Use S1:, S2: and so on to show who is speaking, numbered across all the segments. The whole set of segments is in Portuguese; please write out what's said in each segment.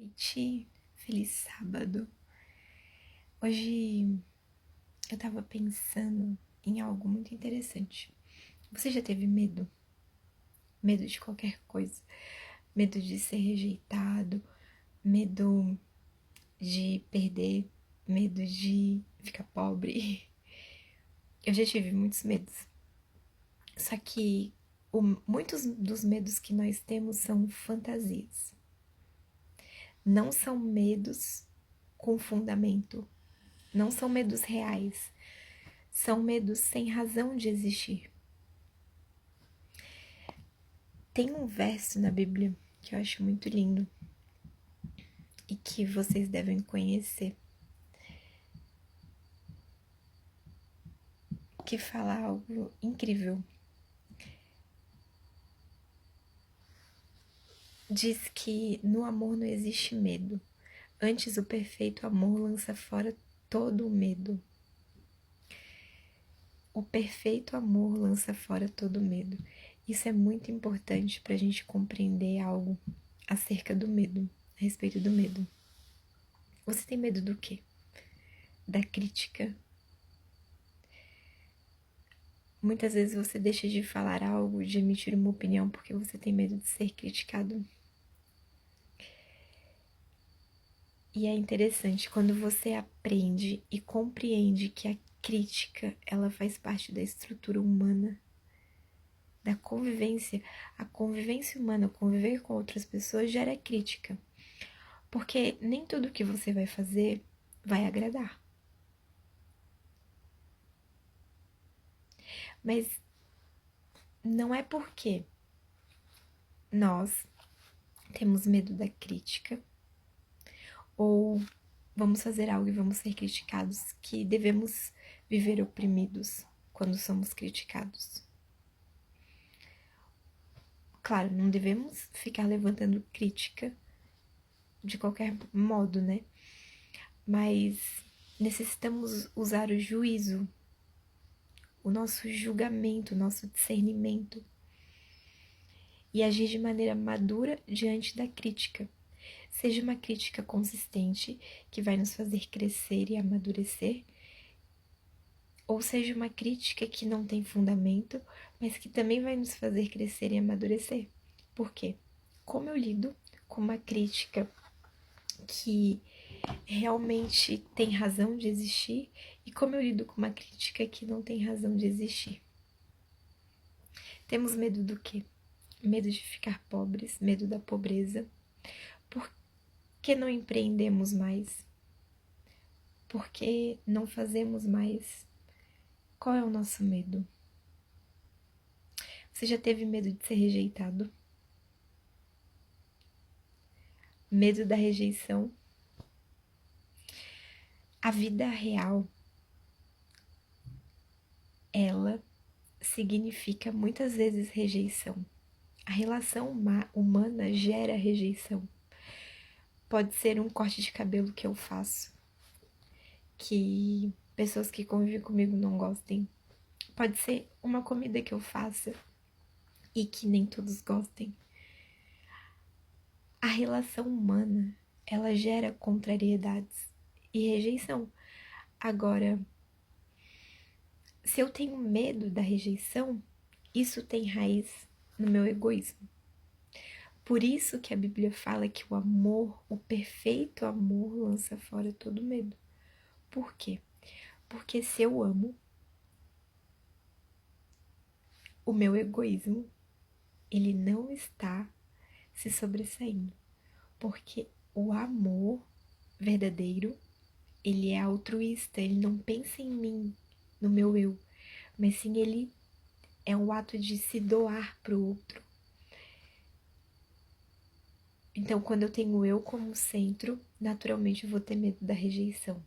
S1: noite, feliz sábado. Hoje eu tava pensando em algo muito interessante. Você já teve medo? Medo de qualquer coisa? Medo de ser rejeitado? Medo de perder? Medo de ficar pobre? Eu já tive muitos medos. Só que muitos dos medos que nós temos são fantasias. Não são medos com fundamento. Não são medos reais, são medos sem razão de existir. Tem um verso na Bíblia que eu acho muito lindo e que vocês devem conhecer, que fala algo incrível. Diz que no amor não existe medo, antes o perfeito amor lança fora todo o medo. O perfeito amor lança fora todo o medo. Isso é muito importante para a gente compreender algo acerca do medo, a respeito do medo. Você tem medo do quê? Da crítica? Muitas vezes você deixa de falar algo, de emitir uma opinião porque você tem medo de ser criticado. E é interessante quando você aprende e compreende que a crítica, ela faz parte da estrutura humana, da convivência. A convivência humana, conviver com outras pessoas gera crítica. Porque nem tudo que você vai fazer vai agradar. Mas não é porque nós temos medo da crítica ou vamos fazer algo e vamos ser criticados que devemos viver oprimidos quando somos criticados. Claro, não devemos ficar levantando crítica de qualquer modo, né? Mas necessitamos usar o juízo, o nosso julgamento, o nosso discernimento e agir de maneira madura diante da crítica. Seja uma crítica consistente que vai nos fazer crescer e amadurecer, ou seja uma crítica que não tem fundamento, mas que também vai nos fazer crescer e amadurecer. Por quê? Como eu lido com uma crítica que realmente tem razão de existir e como eu lido com uma crítica que não tem razão de existir. Temos medo do quê? Medo de ficar pobres, medo da pobreza. Por que não empreendemos mais? Por que não fazemos mais? Qual é o nosso medo? Você já teve medo de ser rejeitado? Medo da rejeição? A vida real, ela significa muitas vezes rejeição. A relação humana gera rejeição. Pode ser um corte de cabelo que eu faço, que pessoas que convivem comigo não gostem. Pode ser uma comida que eu faça e que nem todos gostem. A relação humana, ela gera contrariedades e rejeição. Agora, se eu tenho medo da rejeição, isso tem raiz no meu egoísmo. Por isso que a Bíblia fala que o amor, o perfeito amor, lança fora todo medo. Por quê? Porque se eu amo, o meu egoísmo, ele não está se sobressaindo. Porque o amor verdadeiro, ele é altruísta, ele não pensa em mim, no meu eu, mas sim ele é um ato de se doar para o outro. Então, quando eu tenho eu como centro, naturalmente eu vou ter medo da rejeição.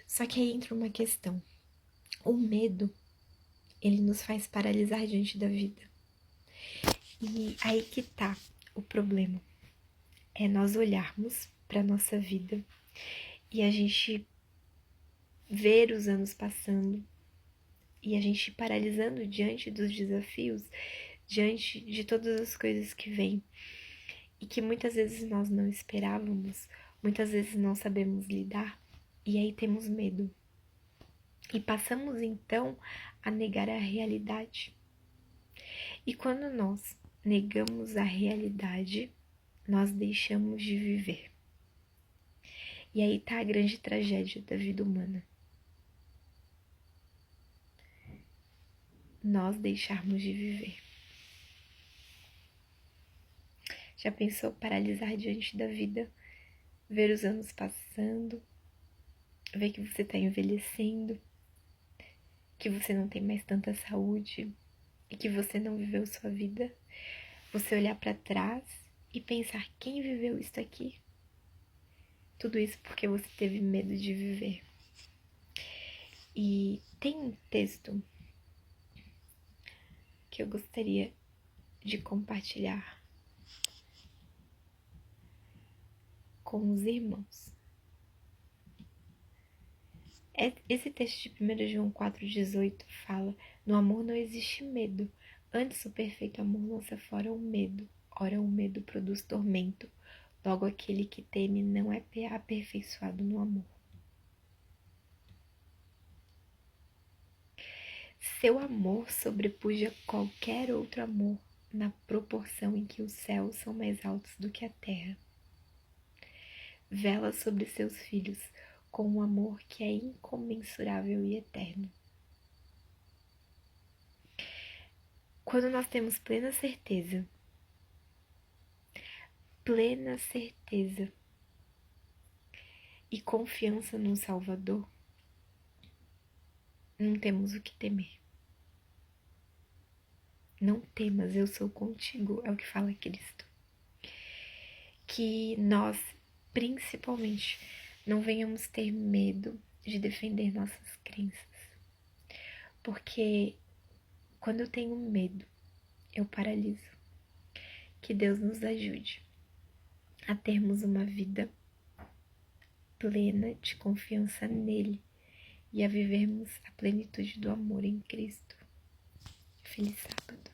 S1: Só que aí entra uma questão. O medo, ele nos faz paralisar diante da vida. E aí que tá o problema. É nós olharmos para nossa vida e a gente ver os anos passando e a gente paralisando diante dos desafios, diante de todas as coisas que vêm. e que muitas vezes nós não esperávamos, muitas vezes não sabemos lidar, e aí temos medo. E passamos então a negar a realidade. E quando nós negamos a realidade, nós deixamos de viver. E aí tá a grande tragédia da vida humana. Nós deixarmos de viver. Já pensou paralisar diante da vida? Ver os anos passando, ver que você tá envelhecendo, que você não tem mais tanta saúde e que você não viveu sua vida? Você olhar para trás e pensar: quem viveu isso aqui? Tudo isso porque você teve medo de viver. E tem um texto que eu gostaria de compartilhar com os irmãos. Esse texto de 1 João 4,18 fala: no amor não existe medo, antes o perfeito amor lança fora o medo. Ora, o medo produz tormento, logo aquele que teme não é aperfeiçoado no amor. Seu amor sobrepuja qualquer outro amor, na proporção em que os céus são mais altos do que a terra. Vela sobre seus filhos com um amor que é incomensurável e eterno. Quando nós temos plena certeza e confiança no Salvador, não temos o que temer. Não temas, eu sou contigo, é o que fala Cristo. Que nós, principalmente, não venhamos ter medo de defender nossas crenças. Porque quando eu tenho medo, eu paraliso. Que Deus nos ajude a termos uma vida plena de confiança nele e a vivermos a plenitude do amor em Cristo. Feliz sábado.